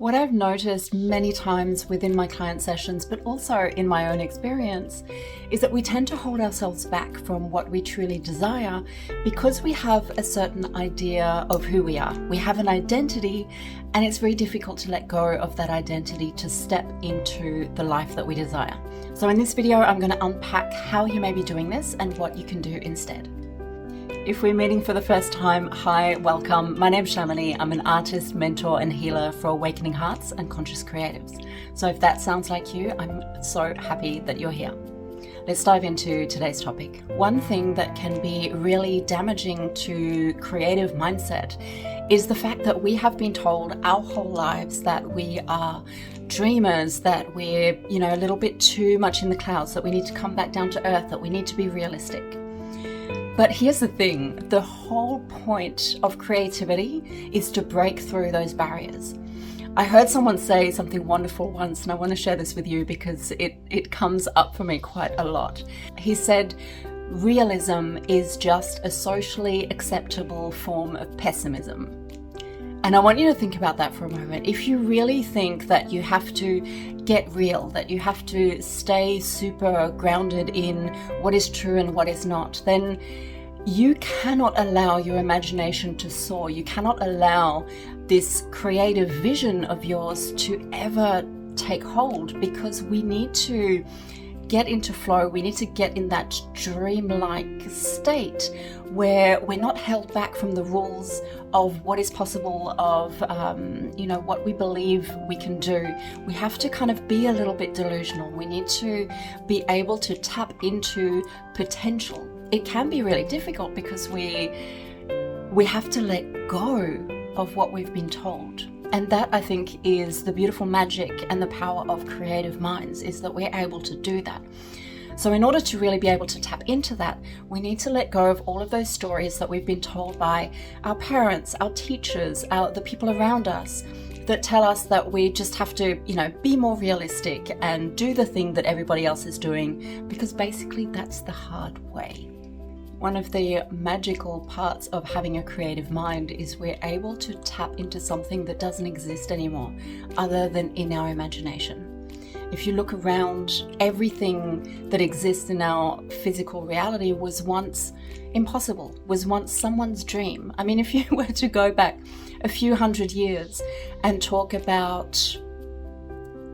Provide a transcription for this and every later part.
What I've noticed many times within my client sessions, but also in my own experience, is that we tend to hold ourselves back from what we truly desire because we have a certain idea of who we are. We have an identity, and it's very difficult to let go of that identity to step into the life that we desire. So in this video, I'm going to unpack how you may be doing this and what you can do instead. If we're meeting for the first time, hi, welcome. My name's Chamonix. I'm an artist, mentor, and healer for awakening hearts and conscious creatives. So if that sounds like you, I'm so happy that you're here. Let's dive into today's topic. One thing that can be really damaging to creative mindset is the fact that we have been told our whole lives that we are dreamers, that we're, a little bit too much in the clouds, that we need to come back down to earth, that we need to be realistic. But here's the thing, the whole point of creativity is to break through those barriers. I heard someone say something wonderful once, and I want to share this with you because it comes up for me quite a lot. He said, realism is just a socially acceptable form of pessimism. And I want you to think about that for a moment. If you really think that you have to get real, that you have to stay super grounded in what is true and what is not, then you cannot allow your imagination to soar. You cannot allow this creative vision of yours to ever take hold, because we need to get into flow. We need to get in that dreamlike state where we're not held back from the rules of what is possible, of what we believe we can do. We have to kind of be a little bit delusional. We need to be able to tap into potential. It can be really difficult because we have to let go of what we've been told. And that, I think, is the beautiful magic and the power of creative minds, is that we're able to do that. So in order to really be able to tap into that, we need to let go of all of those stories that we've been told by our parents, our teachers, the people around us, that tell us that we just have to, be more realistic and do the thing that everybody else is doing, because basically that's the hard way. One of the magical parts of having a creative mind is we're able to tap into something that doesn't exist anymore, other than in our imagination. If you look around, everything that exists in our physical reality was once impossible, was once someone's dream. I mean, if you were to go back a few hundred years and talk about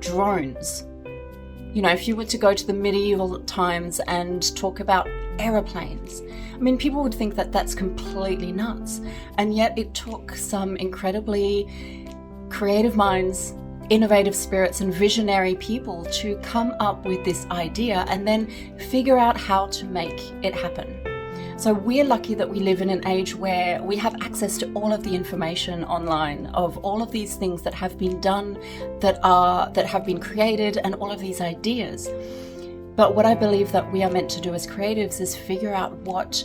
drones, if you were to go to the medieval times and talk about aeroplanes, I mean, people would think that that's completely nuts. And yet it took some incredibly creative minds, innovative spirits, and visionary people to come up with this idea and then figure out how to make it happen. So we're lucky that we live in an age where we have access to all of the information online of all of these things that have been done, that have been created, and all of these ideas. But what I believe that we are meant to do as creatives is figure out what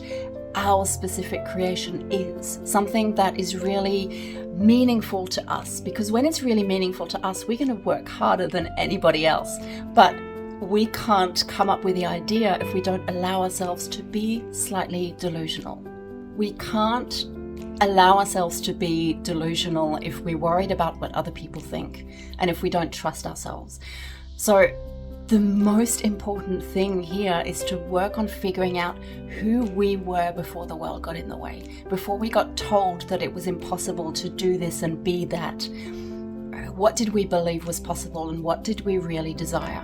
our specific creation is, something that is really meaningful to us. Because when it's really meaningful to us, we're going to work harder than anybody else. But we can't come up with the idea if we don't allow ourselves to be slightly delusional. We can't allow ourselves to be delusional if we're worried about what other people think and if we don't trust ourselves. So the most important thing here is to work on figuring out who we were before the world got in the way, before we got told that it was impossible to do this and be that. What did we believe was possible, and what did we really desire?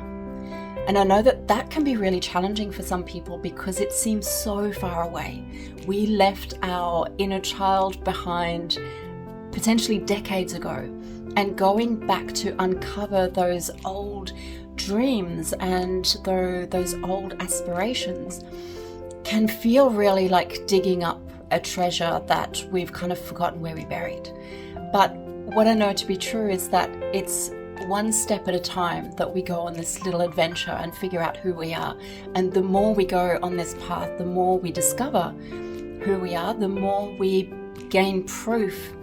And I know that that can be really challenging for some people because it seems so far away. We left our inner child behind potentially decades ago, and going back to uncover those old dreams and those old aspirations can feel really like digging up a treasure that we've kind of forgotten where we buried. But what I know to be true is that it's one step at a time that we go on this little adventure and figure out who we are. And the more we go on this path, the more we discover who we are, the more we gain proof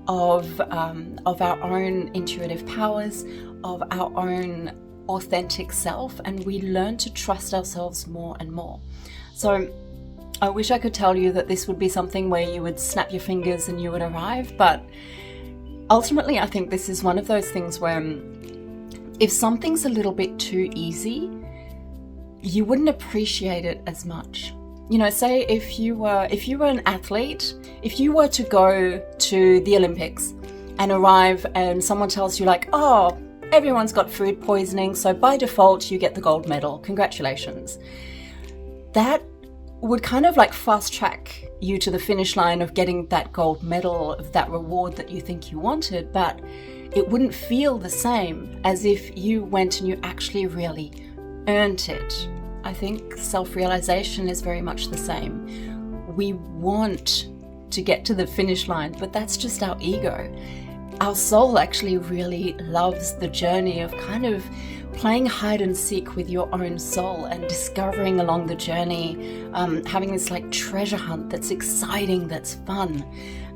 of our own intuitive powers, of our own authentic self, and we learn to trust ourselves more and more. So I wish I could tell you that this would be something where you would snap your fingers and you would arrive, but Ultimately, I think this is one of those things where if something's a little bit too easy, you wouldn't appreciate it as much. You know, say if you were an athlete, if you were to go to the Olympics and arrive and someone tells you like, oh, everyone's got food poisoning, so by default you get the gold medal. Congratulations. That would kind of like fast track you to the finish line of getting that gold medal, of that reward that you think you wanted, but it wouldn't feel the same as if you went and you actually really earned it. I think self-realization is very much the same. We want to get to the finish line, but that's just our ego. Our soul actually really loves the journey of kind of playing hide and seek with your own soul and discovering along the journey, having this like treasure hunt that's exciting, that's fun.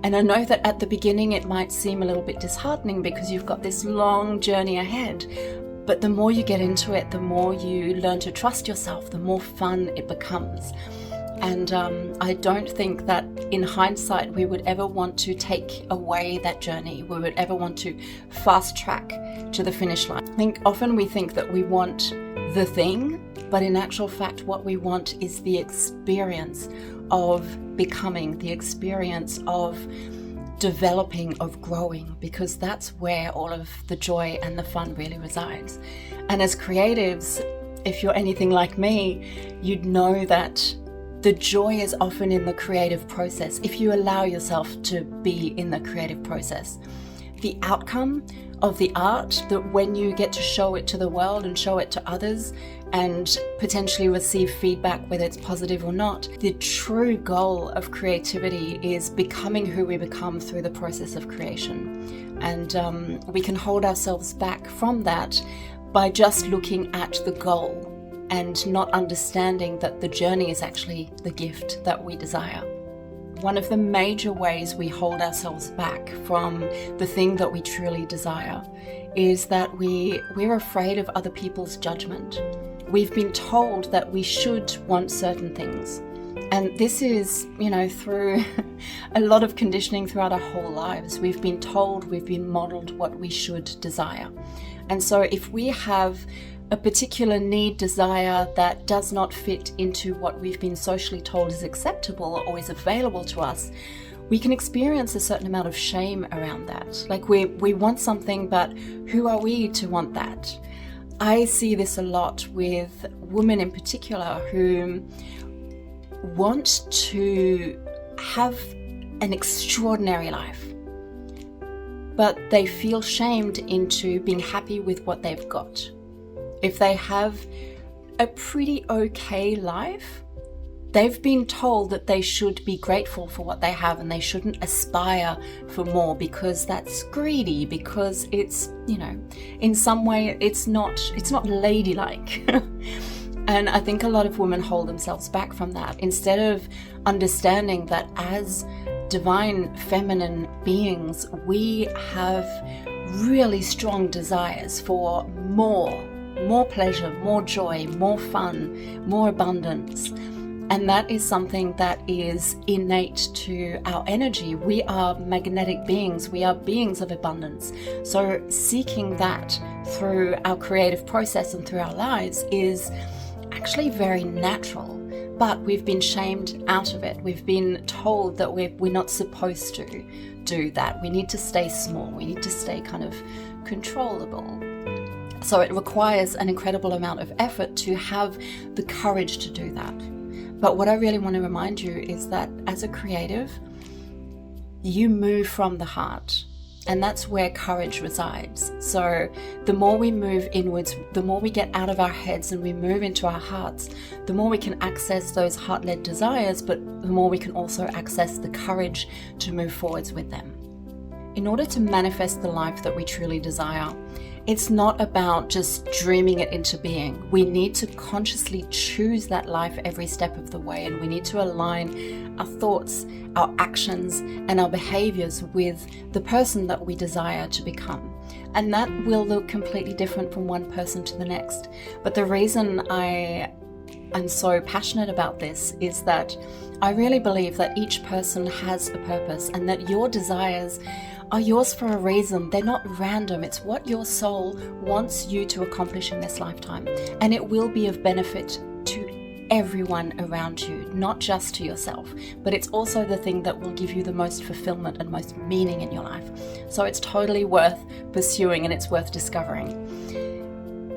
And I know that at the beginning it might seem a little bit disheartening because you've got this long journey ahead, but the more you get into it, the more you learn to trust yourself, the more fun it becomes. And I don't think that in hindsight we would ever want to take away that journey. We would ever want to fast track to the finish line. I think often we think that we want the thing, but in actual fact what we want is the experience of becoming, the experience of developing, of growing, because that's where all of the joy and the fun really resides. And as creatives, if you're anything like me, you'd know that the joy is often in the creative process. If you allow yourself to be in the creative process, the outcome of the art, that when you get to show it to the world and show it to others and potentially receive feedback, whether it's positive or not, the true goal of creativity is becoming who we become through the process of creation. And we can hold ourselves back from that by just looking at the goal and not understanding that the journey is actually the gift that we desire. One of the major ways we hold ourselves back from the thing that we truly desire is that we're afraid of other people's judgment. We've been told that we should want certain things. And this is, through a lot of conditioning throughout our whole lives. We've been told, we've been modeled what we should desire. And so if we have a particular need, desire that does not fit into what we've been socially told is acceptable or is available to us, we can experience a certain amount of shame around that. Like we want something, but who are we to want that? I see this a lot with women in particular who want to have an extraordinary life, but they feel shamed into being happy with what they've got. If they have a pretty okay life, they've been told that they should be grateful for what they have and they shouldn't aspire for more because that's greedy, because it's, in some way it's not ladylike. And I think a lot of women hold themselves back from that instead of understanding that as divine feminine beings, we have really strong desires for more pleasure, more joy, more fun, more abundance. And that is something that is innate to our energy. We are magnetic beings. We are beings of abundance. So seeking that through our creative process and through our lives is actually very natural. But we've been shamed out of it. We've been told that we're not supposed to do that. We need to stay small. We need to stay kind of controllable. So it requires an incredible amount of effort to have the courage to do that. But what I really want to remind you is that as a creative, you move from the heart, and that's where courage resides. So the more we move inwards, the more we get out of our heads and we move into our hearts, the more we can access those heart-led desires, but the more we can also access the courage to move forwards with them. In order to manifest the life that we truly desire, it's not about just dreaming it into being. We need to consciously choose that life every step of the way, and we need to align our thoughts, our actions, and our behaviors with the person that we desire to become. And that will look completely different from one person to the next. But the reason I'm so passionate about this is that I really believe that each person has a purpose and that your desires are yours for a reason. They're not random. It's what your soul wants you to accomplish in this lifetime. And it will be of benefit to everyone around you, not just to yourself, but it's also the thing that will give you the most fulfillment and most meaning in your life. So it's totally worth pursuing, and it's worth discovering.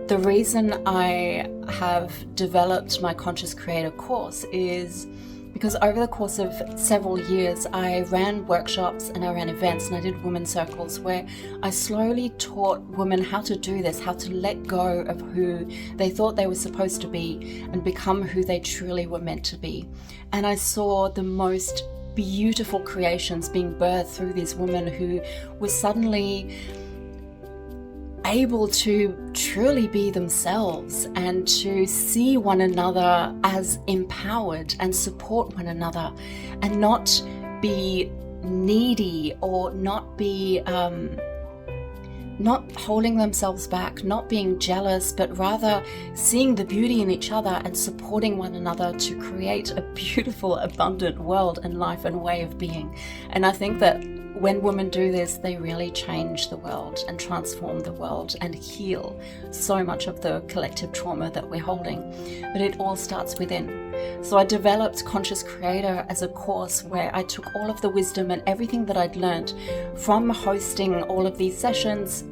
The reason I have developed my Conscious Creator course is because over the course of several years, I ran workshops and I ran events and I did women's circles where I slowly taught women how to do this, how to let go of who they thought they were supposed to be and become who they truly were meant to be. And I saw the most beautiful creations being birthed through these women who were suddenly able to truly be themselves and to see one another as empowered and support one another and not be needy or not be not holding themselves back, not being jealous, but rather seeing the beauty in each other and supporting one another to create a beautiful, abundant world and life and way of being. And I think that when women do this, they really change the world and transform the world and heal so much of the collective trauma that we're holding. But it all starts within. So I developed Conscious Creator as a course where I took all of the wisdom and everything that I'd learned from hosting all of these sessions,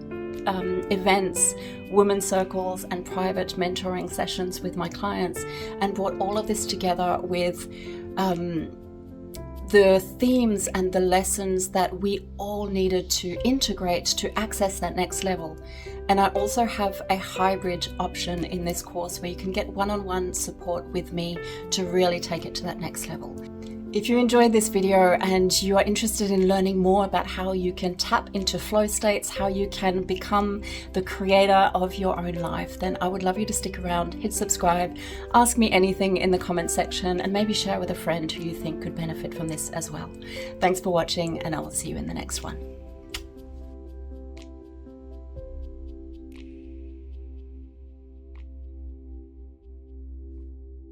events, women's circles, and private mentoring sessions with my clients, and brought all of this together with the themes and the lessons that we all needed to integrate to access that next level. And I also have a hybrid option in this course where you can get one-on-one support with me to really take it to that next level. If you enjoyed this video and you are interested in learning more about how you can tap into flow states, how you can become the creator of your own life, then I would love you to stick around, hit subscribe, ask me anything in the comments section, and maybe share with a friend who you think could benefit from this as well. Thanks for watching, and I will see you in the next one.